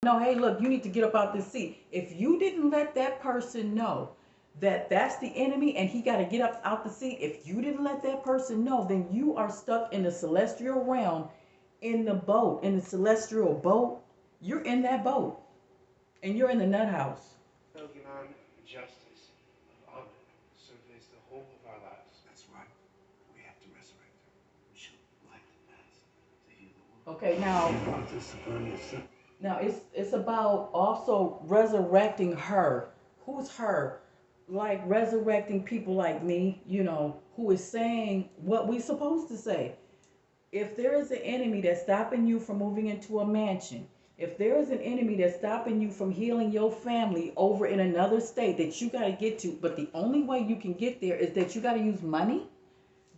No, hey, look, you need to get up out this seat. If you didn't let that person know that that's the enemy and he got to get up out the seat, if you didn't let that person know, then you are stuck in the celestial realm, in the boat, in the celestial boat. You're in that boat and you're in the nut house. Man, justice, of honor, surveys the whole of our lives. That's right. We have to resurrect her. We should light the past to heal the world. Okay, now You want us to burn yourself? now it's about also resurrecting her. Who's her? Like resurrecting people like me, who is saying what we supposed to say. If there is an enemy that's stopping you from moving into a mansion, if there is an enemy that's stopping you from healing your family over in another state that you got to get to, but the only way you can get there is that you got to use money,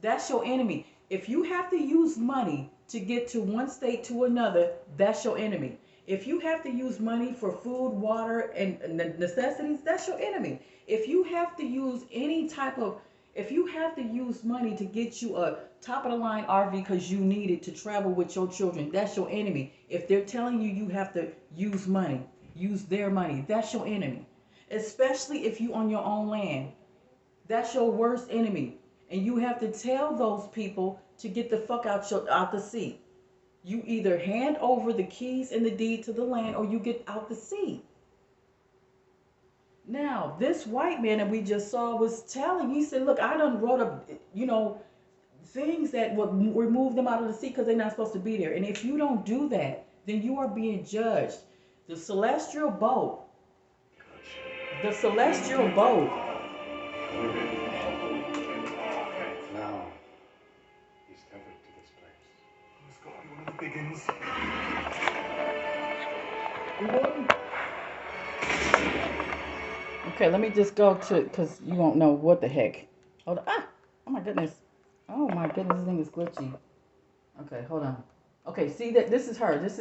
that's your enemy. If you have to use money to get to one state to another, that's your enemy. If you have to use money for food, water, and necessities, that's your enemy. If you have to use any type of, if you have to use money to get you a top of the line RV because you need it to travel with your children, that's your enemy. If they're telling you you have to use money, use their money, that's your enemy. Especially if you on your own land, that's your worst enemy. And you have to tell those people to get the fuck out the seat. You either hand over the keys and the deed to the land or you get out the seat. Now, this white man that we just saw was telling, he said, look, I done wrote up, things that would remove them out of the seat because they're not supposed to be there. And if you don't do that, then you are being judged. The celestial boat, the celestial boat. Now, he's tethered to this place. It's got to be one of the big uns. Okay, let me just go to, because you won't know what the heck. Hold on. Ah! Oh my goodness. Oh my goodness, this thing is glitchy. Okay, hold on. Okay, see that this is her. This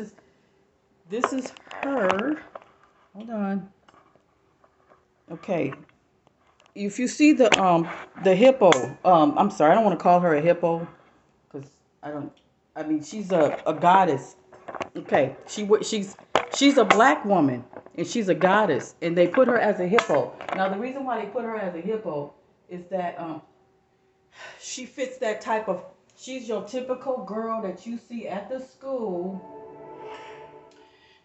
is her. Hold on. Okay. If you see the hippo, I'm sorry, I don't want to call her a hippo because I don't. I mean, she's a goddess. Okay, she's a black woman and she's a goddess, and they put her as a hippo. Now the reason why they put her as a hippo is that she fits that type of. She's your typical girl that you see at the school.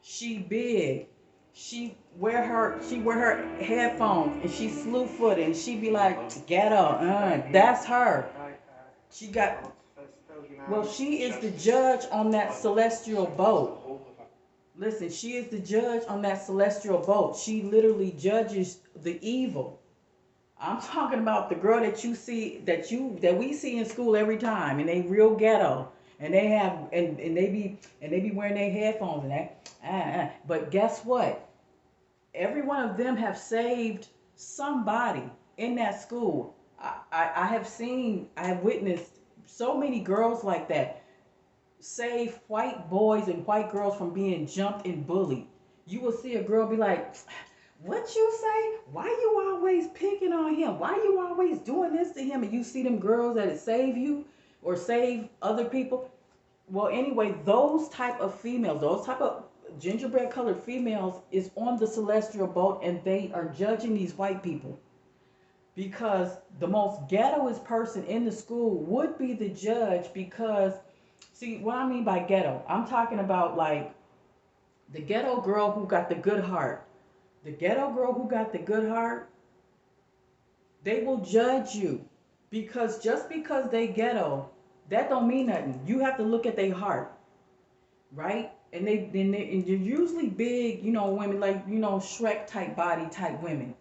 She big. She wear her headphones and she slew footed and she be like ghetto. That's her. She got. Well, she is the judge on that celestial boat. Listen, she is the judge on that celestial boat. She literally judges the evil. I'm talking about the girl that you see that we see in school every time, and they real ghetto, and they have and they be wearing their headphones and that. But guess what? Every one of them have saved somebody in that school. I have witnessed so many girls like that save white boys and white girls from being jumped and bullied. You will see a girl be like, what you say? Why you always picking on him? Why you always doing this to him? And you see them girls that save you or save other people. Well, anyway, those type of females, those type of gingerbread colored females is on the celestial boat and they are judging these white people because the most ghettoest person in the school would be the judge because see what I mean by ghetto, I'm talking about like the ghetto girl who got the good heart. The ghetto girl who got the good heart, they will judge you because just because they ghetto, that don't mean nothing. You have to look at their heart, right? And they're usually big, women like Shrek type body type women.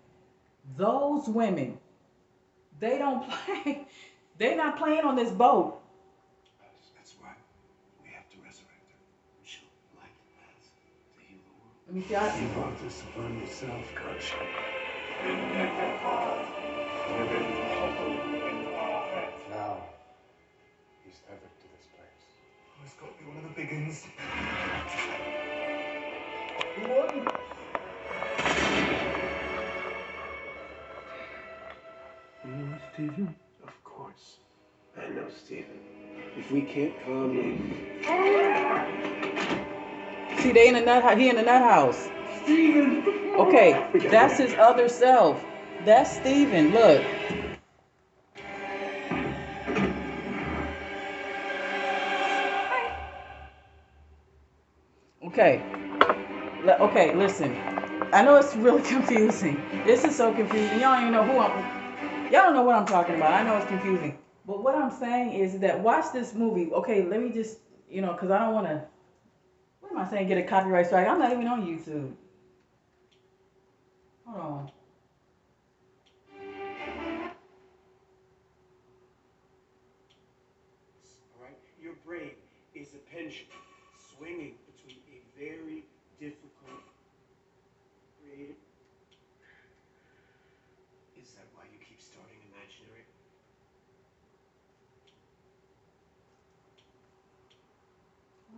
Those women, they don't play. They're not playing on this boat. That's right. We have to resurrect her. We should light the past to heal the world. Let me see. You want us to burn yourself, coach. Now, he's tethered to this place. It's got to be one of the big uns. You know Stephen? Of course. I know Stephen. If we can't calm him... See, they in the nut. He in the nut house. Okay, that's his other self. That's Steven. Look. Okay. Okay, listen. I know it's really confusing. This is so confusing. Y'all don't even know who I'm. Y'all don't know what I'm talking about. I know it's confusing. But what I'm saying is that watch this movie. Okay, let me just, because I don't want to. What am I saying? Get a copyright strike? I'm not even on YouTube. Hold on. All right? Your brain is a pendulum swinging between a very difficult creative. Is that why you keep starting imaginary?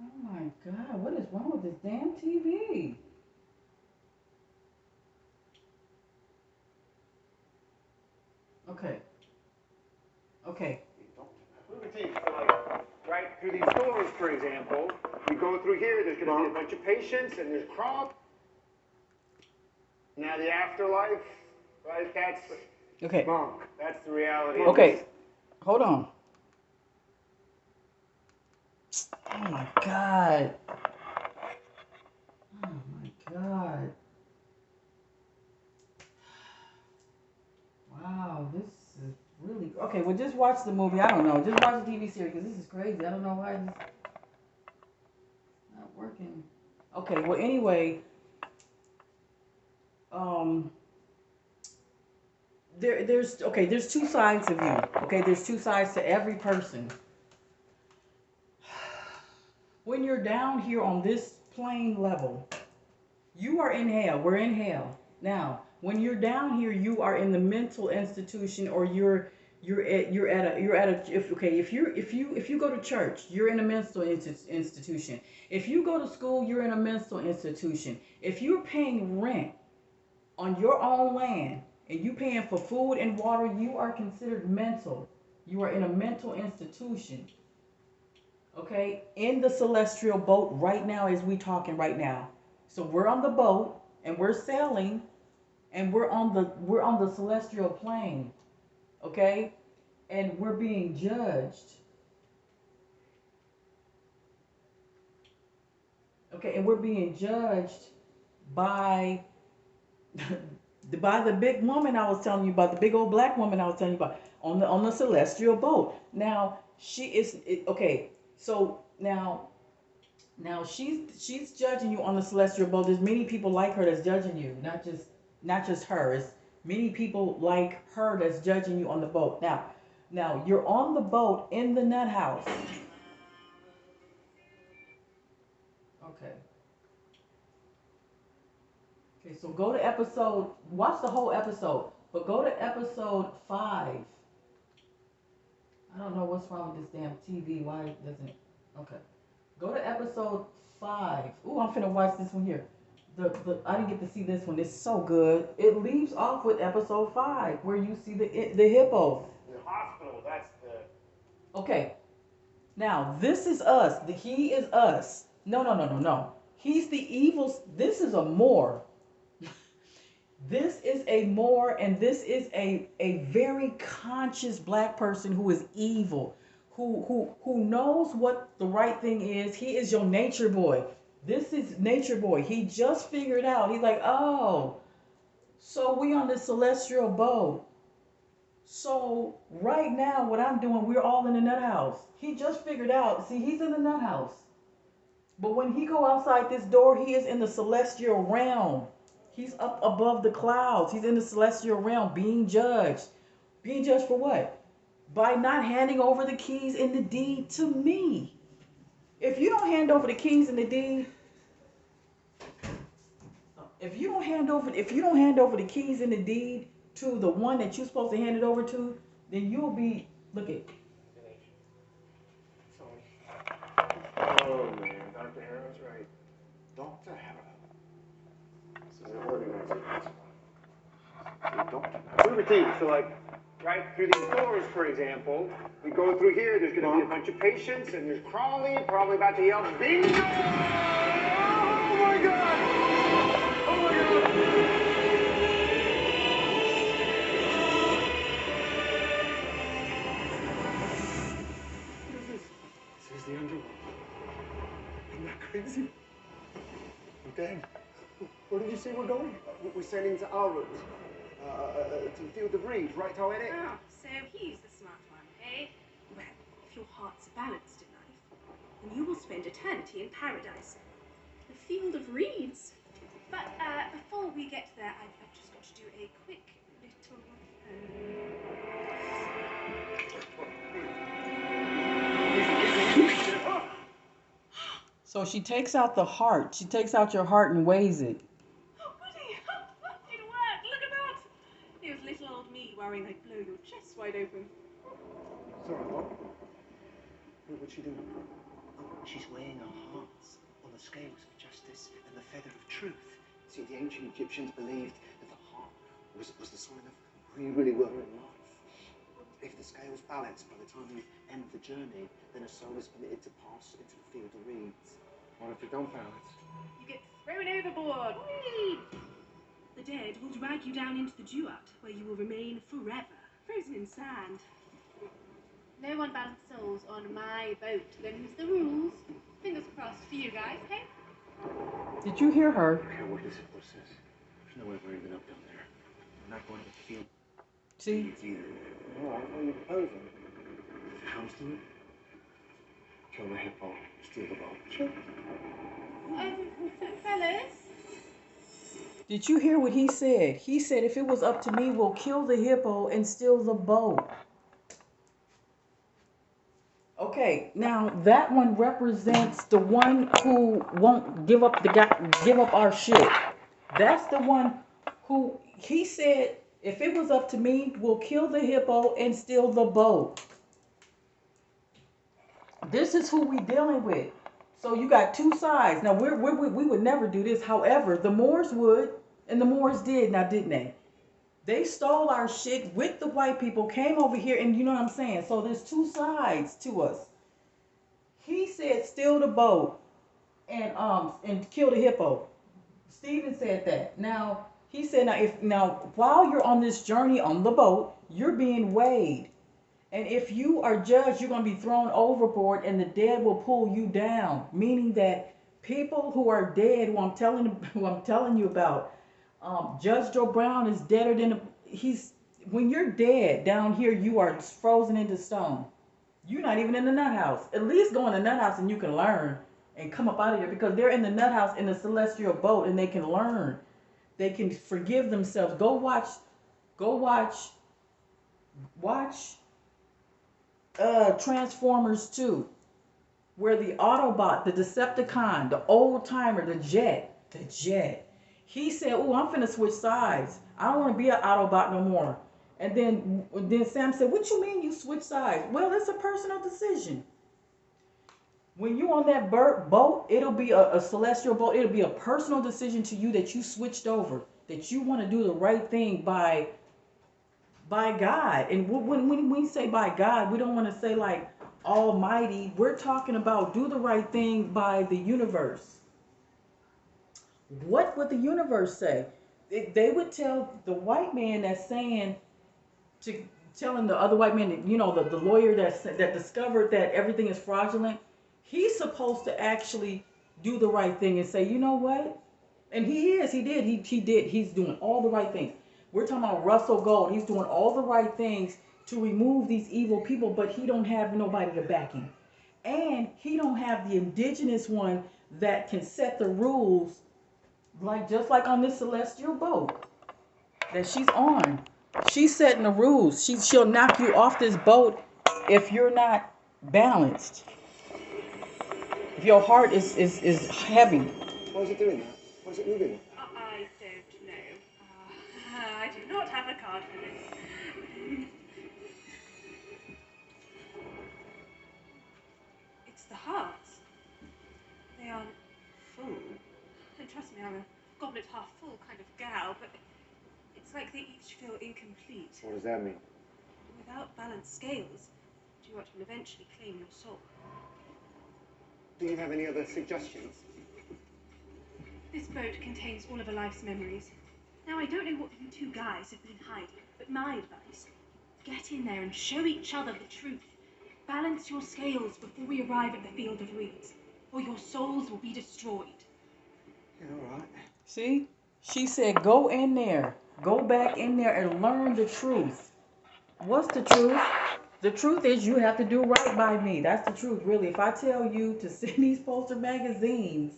Oh my God, what is wrong with this damn TV? Okay. Okay. Right through these doors, for example, we go through here, there's going to be a bunch of patients, and there's crop. Now the afterlife, right? That's Okay. monk. That's the reality. Okay. Hold on. Oh my God. Oh my God. Wow, this is really okay. Well, just watch the movie. I don't know. Just watch the TV series because this is crazy. I don't know why it's not working. Okay. Well, anyway, um, there's two sides of you. Okay, there's two sides to every person. When you're down here on this plane level, you are in hell. We're in hell. Now, when you're down here, you are in the mental institution, or you're at a if you go to church, you're in a mental institution. If you go to school, you're in a mental institution. If you're paying rent on your own land and you paying for food and water, you are considered mental. You are in a mental institution. Okay, in the celestial boat right now as we talking right now. So we're on the boat and we're sailing and we're on the celestial plane. Okay? And we're being judged. Okay, and we're being judged by by the big woman I was telling you about, the big old black woman I was telling you about on the celestial boat. Now, okay. So now she's judging you on the celestial boat. There's many people like her that's judging you, not just her. It's many people like her that's judging you on the boat. Now you're on the boat in the nut house. Okay. Okay, so go to watch the whole episode, but go to episode 5. I don't know what's wrong with this damn TV. Why it doesn't? Okay. Go to episode 5. Ooh, I'm finna watch this one here. I didn't get to see this one. It's so good. It leaves off with episode 5, where you see the hippo. The hospital, that's the... Okay. Now, this is us. He is us. No. He's the evil. This is a Moor. This is a Moor, and this is a very conscious black person who is evil, who knows what the right thing is. He is your nature boy. This is nature boy. He just figured out. He's like, oh, so we on the celestial boat. So right now, what I'm doing, we're all in the nut house. He just figured out. See, he's in the nut house. But when he go outside this door, he is in the celestial realm. He's up above the clouds. He's in the celestial realm being judged. Being judged for what? By not handing over the keys and the deed to me. If you don't hand over the keys and the deed, if you don't hand over the keys and the deed to the one that you're supposed to hand it over to, then you'll be, look at. Oh, man, Dr. Harrow's right. Dr. Harrow. This is an organization. We repeat, so right through these doors, for example, we go through here, there's going to be a bunch of patients, and there's Crawley, probably about to yell, bingo! my God! Oh my God! What is this? This is the underworld. Isn't that crazy? I'm dead. Where did you say we're going? We're sailing to our route. To the field of reeds, right, Taweret? Oh, so he's the smart one, eh? Well, if your hearts are balanced in life, then you will spend eternity in paradise. The field of reeds. But before we get there, I've just got to do a quick little... So she takes out the heart. She takes out your heart and weighs it. Oh, goody! It worked! Look at that! It was little old me worrying I'd blow your chest wide open. Sorry, what? What's she doing? She's weighing our hearts on the scales of justice and the feather of truth. See, the ancient Egyptians believed that the heart was the sign of who you really were in life. If the scales balance by the time you end the journey, then a soul is permitted to pass into the field of reeds. What if you don't balance? You get thrown overboard! Whee! The dead will drag you down into the duat, where you will remain forever, frozen in sand. No unbalanced souls on my boat. Them's the rules. Fingers crossed for you guys, hey? Did you hear her? I care what this book says. There's no way we're ending up down there. I'm not going to the field. See? It's either. All right, what are you proposing? If it comes to it, kill the hippo, steal the boat. Sure. Fellas? Did you hear what he said? He said, if it was up to me, we'll kill the hippo and steal the boat. Okay, now that one represents the one who won't give up our shit. That's the one who he said, if it was up to me, we'll kill the hippo and steal the boat. This is who we dealing with. So you got two sides. Now we would never do this. However, the Moors would, and the Moors did. Now didn't they? They stole our shit with the white people, came over here, and you know what I'm saying? So there's two sides to us. He said steal the boat and kill the hippo. Stephen said that. Now he said now while you're on this journey on the boat, you're being weighed. And if you are judged, you're going to be thrown overboard and the dead will pull you down. Meaning that people who are dead, who I'm telling you about, Judge Joe Brown is deader than when you're dead down here, you are frozen into stone. You're not even in the Nuthouse. At least go in the Nuthouse and you can learn and come up out of there, because they're in the Nuthouse in the celestial boat and they can learn. They can forgive themselves. Go watch Transformers 2, where the Autobot, the Decepticon, the old timer, the Jet, he said, oh, I'm finna switch sides. I don't want to be an Autobot no more. And then Sam said, what you mean you switch sides? Well, it's a personal decision. When you on that boat, it'll be a celestial boat. It'll be a personal decision to you that you switched over, that you want to do the right thing by God. And when we say by God, we don't want to say like Almighty. We're talking about do the right thing by the universe. What would the universe say? They would tell the white man that's telling the other white man, the lawyer that discovered that everything is fraudulent. He's supposed to actually do the right thing and say, you know what? And he's doing all the right things. We're talking about Russell Gold. He's doing all the right things to remove these evil people, but he don't have nobody to back him. And he don't have the indigenous one that can set the rules, just like on this celestial boat that she's on. She's setting the rules. She'll knock you off this boat if you're not balanced. If your heart is heavy. Why is it doing that? Why is it moving? I don't know. I do not have a card for this. It's the hearts. They aren't full. And trust me, I'm a goblet half full kind of gal, but it's like they each feel incomplete. What does that mean? Without balanced scales, duat will eventually claim your soul. Do you have any other suggestions? This boat contains all of our life's memories. Now, I don't know what you two guys have been hiding, but my advice, get in there and show each other the truth. Balance your scales before we arrive at the field of reeds, or your souls will be destroyed. Yeah, all right. See? She said, go in there. Go back in there and learn the truth. What's the truth? The truth is you have to do right by me. That's the truth, really. If I tell you to send these poster magazines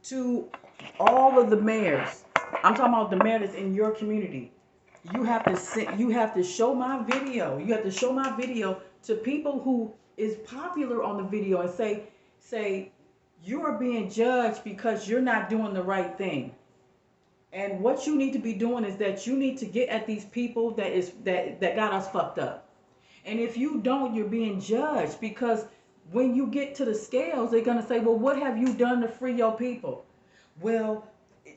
to all of the mayors, I'm talking about the mayor that's in your community. You have to show my video. You have to show my video to people who is popular on the video and say you are being judged because you're not doing the right thing. And what you need to be doing is that you need to get at these people that got us fucked up. And if you don't, you're being judged because when you get to the scales, they're gonna say, well, what have you done to free your people? Well,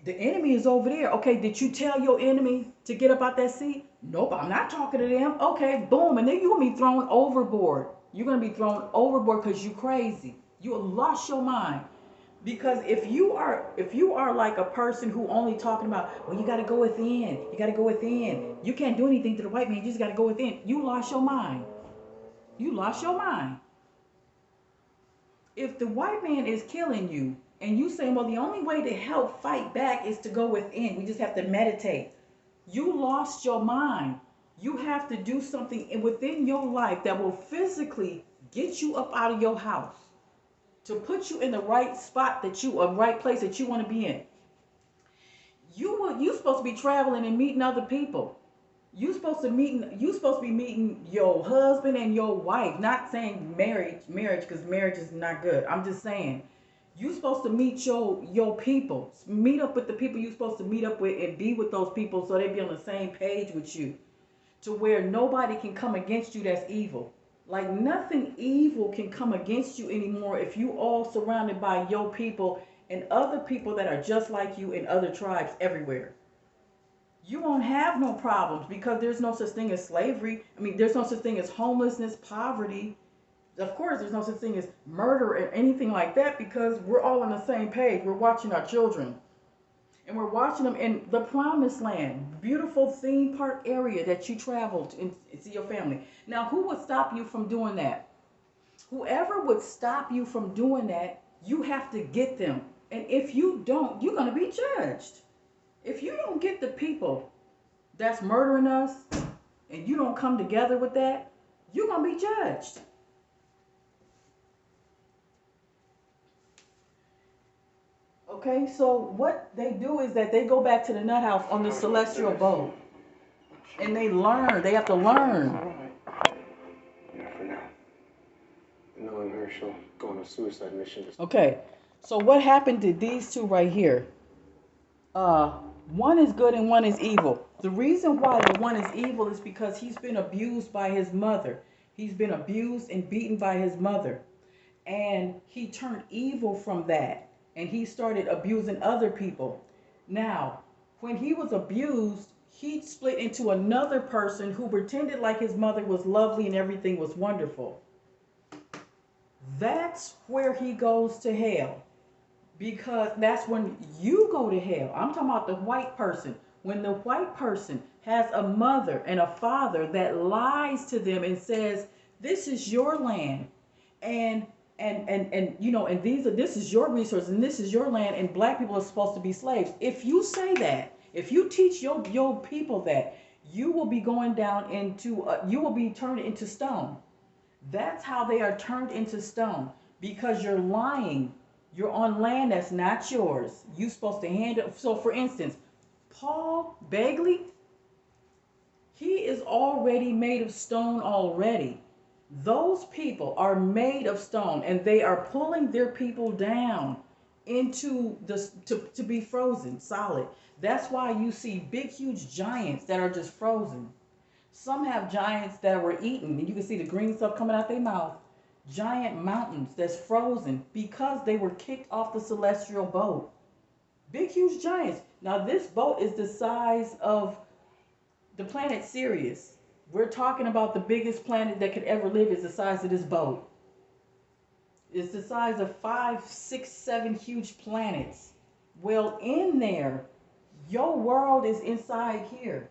the enemy is over there. Okay, did you tell your enemy to get up out that seat? Nope, I'm not talking to them. Okay, boom, and then you're gonna be thrown overboard. You're gonna be thrown overboard because you crazy. You lost your mind. Because if you are like a person who only talking about, well, you got to go within, you got to go within, you can't do anything to the white man, you just got to go within. You lost your mind. You lost your mind. If the white man is killing you and you saying, well, the only way to help fight back is to go within, we just have to meditate. You lost your mind. You have to do something within your life that will physically get you up out of your house, to put you in the right spot right place that you want to be in. You supposed to be traveling and meeting other people. You supposed to be meeting your husband and your wife. Not saying marriage, because marriage is not good. I'm just saying you supposed to meet your people. Meet up with the people you supposed to meet up with and be with those people so they be on the same page with you, to where nobody can come against you that's evil. Like nothing evil can come against you anymore if you all surrounded by your people and other people that are just like you in other tribes everywhere. You won't have no problems because there's no such thing as slavery. I mean, there's no such thing as homelessness, poverty. Of course, there's no such thing as murder or anything like that because we're all on the same page. We're watching our children. And we're watching them in the promised land, beautiful theme park area that you traveled and see your family. Now, who would stop you from doing that? Whoever would stop you from doing that, you have to get them. And if you don't, you're going to be judged. If you don't get the people that's murdering us and you don't come together with that, you're going to be judged. Okay, so what they do is that they go back to the Nuthouse on the celestial boat. And they learn. They have to learn. Yeah, for now. Knowing her, she'll go on a suicide mission. Okay, so what happened to these two right here? One is good and one is evil. The reason why the one is evil is because he's been abused by his mother. He's been abused and beaten by his mother. And he turned evil from that. And he started abusing other people. Now, when he was abused, he split into another person who pretended like his mother was lovely and everything was wonderful. That's where he goes to hell. Because that's when you go to hell. I'm talking about the white person. When the white person has a mother and a father that lies to them and says, this is your land. And you know, and this is your resource and this is your land and black people are supposed to be slaves. If you say that, if you teach your people that, you will be going down into you will be turned into stone. That's how they are turned into stone, because you're lying. You're on land that's not yours. You're supposed to hand it. So for instance, Paul Begley, he is already made of stone already. Those people are made of stone and they are pulling their people down into the to be frozen solid. That's why you see big huge giants that are just frozen. Some have giants that were eaten and you can see the green stuff coming out their mouth. Giant mountains that's frozen because they were kicked off the celestial boat. Big huge giants. Now this boat is the size of the planet Sirius. We're talking about the biggest planet that could ever live is the size of this boat. It's the size of 5, 6, 7 huge planets. Well, in there, your world is inside here.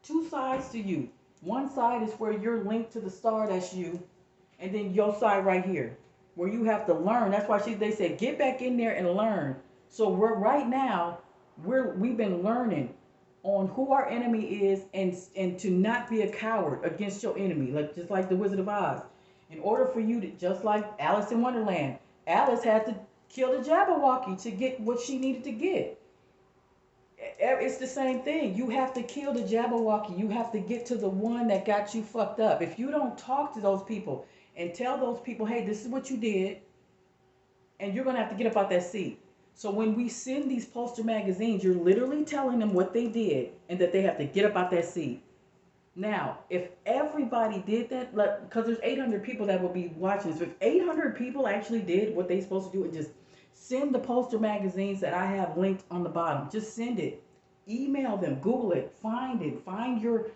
Two sides to you. One side is where you're linked to the star, that's you, and then your side right here, where you have to learn. That's why they said get back in there and learn. So we're right now, we've been learning on who our enemy is, and to not be a coward against your enemy, like just like the Wizard of Oz. In order for you to, just like Alice in Wonderland, Alice had to kill the Jabberwocky to get what she needed to get. It's the same thing. You have to kill the Jabberwocky. You have to get to the one that got you fucked up. If you don't talk to those people and tell those people, hey, this is what you did, and you're going to have to get up out that seat. So when we send these poster magazines, you're literally telling them what they did and that they have to get up out that seat. Now, if everybody did that, because there's 800 people that will be watching this, if 800 people actually did what they supposed to do and just send the poster magazines that I have linked on the bottom, just send it, email them, Google it, find your,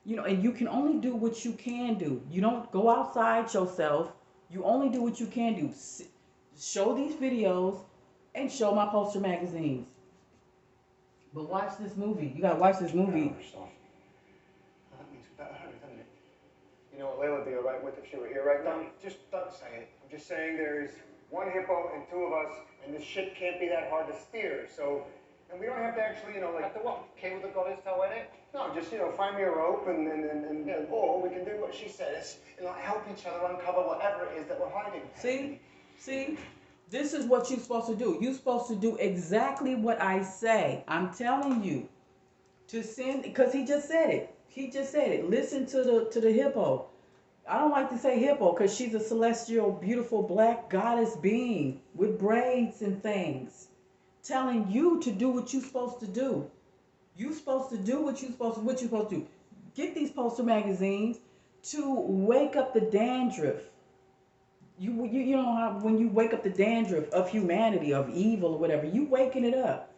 and you can only do what you can do. You don't go outside yourself. You only do what you can do. Show these videos and show my poster magazines. But watch this movie. You gotta watch this movie. That means we better hurry, doesn't it? You know what Layla would be all right with if she were here right now? Just don't say it. I'm just saying there's one hippo and two of us, and this ship can't be that hard to steer. So, and we don't have to actually, like... Have to what? Cable the goddess Taweret? No, just, find me a rope and or we can do what she says and help each other uncover whatever it is that we're hiding. See? This is what you're supposed to do. You're supposed to do exactly what I say. I'm telling you. To send, because he just said it. Listen to the hippo. I don't like to say hippo because she's a celestial, beautiful black goddess being with braids and things. Telling you to do what you're supposed to do. You're supposed to do what you're supposed to do. Get these poster magazines to wake up the dandruff. You know how when you wake up the dandruff of humanity, of evil or whatever, you waking it up.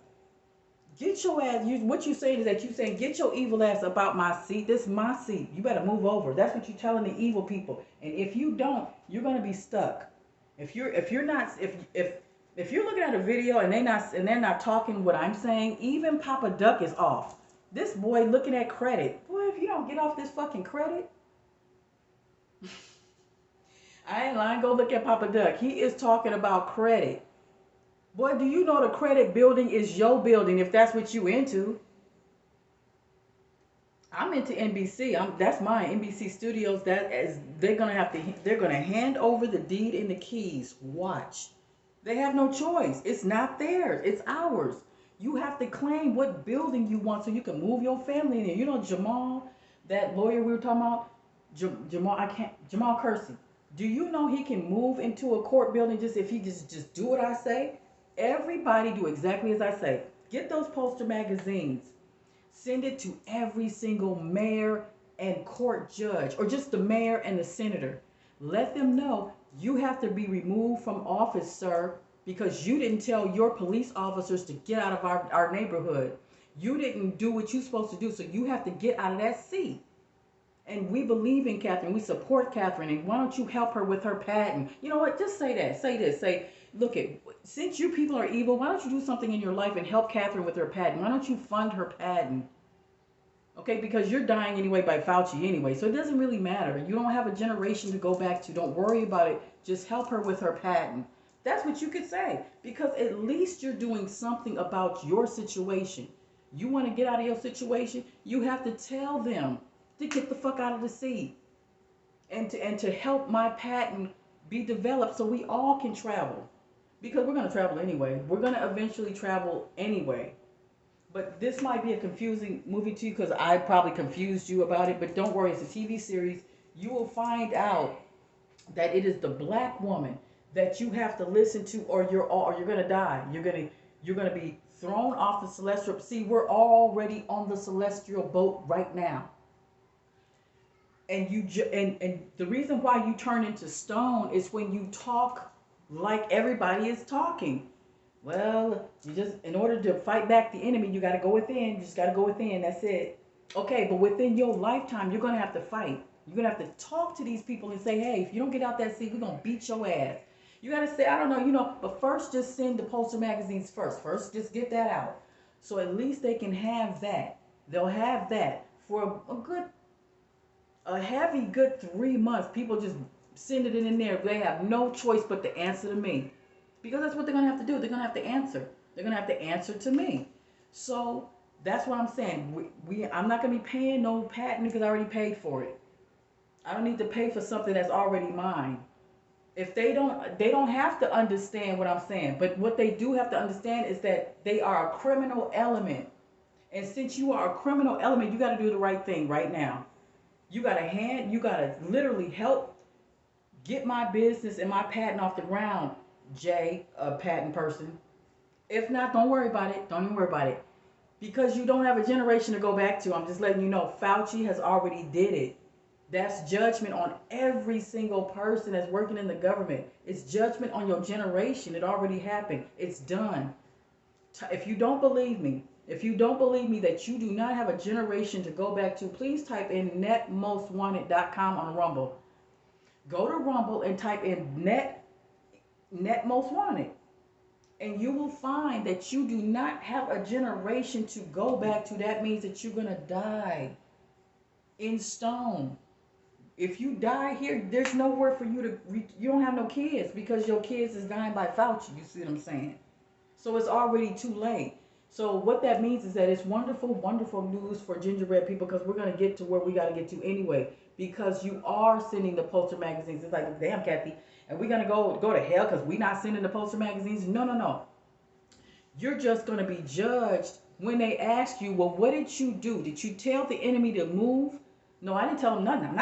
Get your ass, what you saying is that you saying, get your evil ass up out my seat. This is my seat. You better move over. That's what you're telling the evil people. And if you don't, you're gonna be stuck. If you're looking at a video and they're not talking what I'm saying, even Papa Duck is off. This boy looking at credit. Boy, if you don't get off this fucking credit. I ain't lying, go look at Papa Duck. He is talking about credit. Boy, do you know the credit building is your building if that's what you into? I'm into NBC. That's mine. NBC Studios. They're gonna hand over the deed and the keys. Watch. They have no choice. It's not theirs. It's ours. You have to claim what building you want so you can move your family in there. You know Jamal, that lawyer we were talking about, Jamal Kersey. Do you know he can move into a court building just if he just do what I say? Everybody do exactly as I say. Get those poster magazines. Send it to every single mayor and court judge, or just the mayor and the senator. Let them know you have to be removed from office, sir, because you didn't tell your police officers to get out of our neighborhood. You didn't do what you're supposed to do, so you have to get out of that seat. And we believe in Catherine. We support Catherine. And why don't you help her with her patent? You know what? Just say that. Say this. Say, look, since you people are evil, why don't you do something in your life and help Catherine with her patent? Why don't you fund her patent? Okay, because you're dying anyway by Fauci anyway. So it doesn't really matter. You don't have a generation to go back to. Don't worry about it. Just help her with her patent. That's what you could say. Because at least you're doing something about your situation. You want to get out of your situation? You have to tell them to get the fuck out of the seat, and to help my patent be developed so we all can travel, because we're going to travel anyway. We're going to eventually travel anyway. But this might be a confusing movie to you because I probably confused you about it, but don't worry, it's a TV series. You will find out that it is the black woman that you have to listen to, or you're going to die. You're going to be thrown off the celestial. See, we're already on the celestial boat right now. And and the reason why you turn into stone is when you talk like everybody is talking. Well, in order to fight back the enemy, you got to go within. You just got to go within. That's it. Okay, but within your lifetime, you're going to have to fight. You're going to have to talk to these people and say, hey, if you don't get out that seat, we're going to beat your ass. You gotta say, I don't know, but first just send the poster magazines first. First, just get that out. So at least they can have that. They'll have that for a heavy good 3 months. People just send it in there. They have no choice but to answer to me. Because that's what they're gonna have to do. They're gonna have to answer. They're gonna have to answer to me. So that's what I'm saying. I'm not gonna be paying no patent because I already paid for it. I don't need to pay for something that's already mine. If they don't have to understand what I'm saying. But what they do have to understand is that they are a criminal element. And since you are a criminal element, you got to do the right thing right now. You got to literally help get my business and my patent off the ground, Jay, a patent person. If not, don't worry about it. Don't even worry about it. Because you don't have a generation to go back to. I'm just letting you know, Fauci has already did it. That's judgment on every single person that's working in the government. It's judgment on your generation. It already happened. It's done. If you don't believe me, that you do not have a generation to go back to, please type in netmostwanted.com on Rumble. Go to Rumble and type in net most wanted. And you will find that you do not have a generation to go back to. That means that you're going to die in stone. If you die here, there's nowhere for you to, you don't have no kids because your kids is dying by Fauci. You see what I'm saying? So it's already too late. So what that means is that it's wonderful, wonderful news for gingerbread people because we're going to get to where we got to get to anyway. Because you are sending the poster magazines. It's like, damn, Kathy, and we're going to go to hell because we're not sending the poster magazines. No, no, no. You're just going to be judged when they ask you, well, what did you do? Did you tell the enemy to move? No, I didn't tell them nothing. I'm not